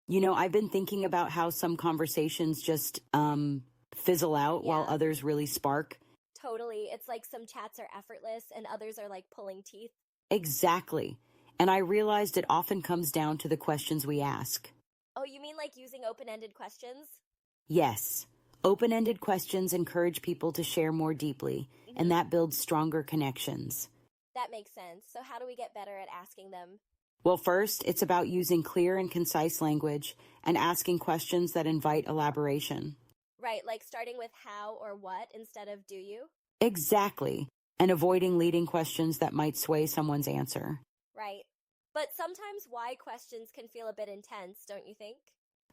I've been thinking about how some conversations just fizzle out while Yeah, others really spark. totally. It's like some chats are effortless and others are like pulling teeth. Exactly. And I realized it often comes down to the questions we ask. Oh, you mean like using open-ended questions? Yes, open ended questions encourage people to share more deeply, and Hmm. that builds stronger connections. That makes sense. So how do we get better at asking them? Well, first, it's about using clear and concise language and asking questions that invite elaboration. Right, like starting with how or what instead of do you? Exactly. And avoiding leading questions that might sway someone's answer. Right. But sometimes why questions can feel a bit intense, don't you think?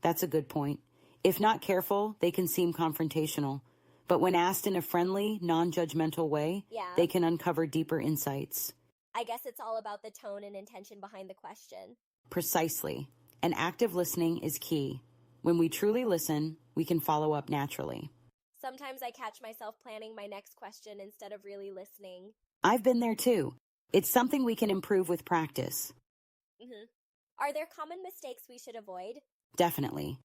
That's a good point. If not careful, they can seem confrontational. But when asked in a friendly, non judgmental way, Yeah. they can uncover deeper insights. I guess it's all about the tone and intention behind the question. Precisely. And active listening is key. When we truly listen, we can follow up naturally. Sometimes I catch myself planning my next question instead of really listening. I've been there too. It's something we can improve with practice. Hmm. Are there common mistakes we should avoid? Definitely.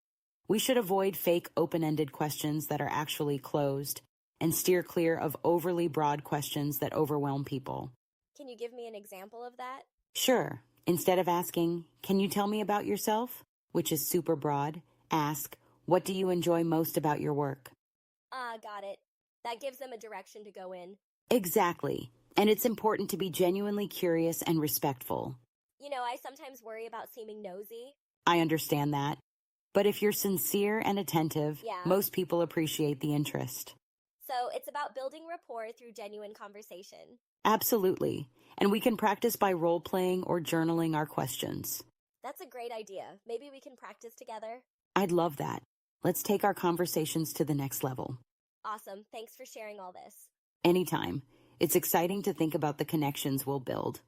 We should avoid fake open ended questions that are actually closed and steer clear of overly broad questions that overwhelm people. Can you give me an example of that? Sure, instead of asking, "Can you tell me about yourself?" which is super broad, ask, "What do you enjoy most about your work?" Ah, got it. That gives them a direction to go in. Exactly. And it's important to be genuinely curious and respectful. I sometimes worry about seeming nosy. I understand that. But if you're sincere and attentive, Yeah. most people appreciate the interest. So it's about building rapport through genuine conversation. Absolutely. And we can practice by role playing or journaling our questions. That's a great idea. Maybe we can practice together. I'd love that. Let's take our conversations to the next level. Awesome. Thanks for sharing all this. Anytime. It's exciting to think about the connections we'll build.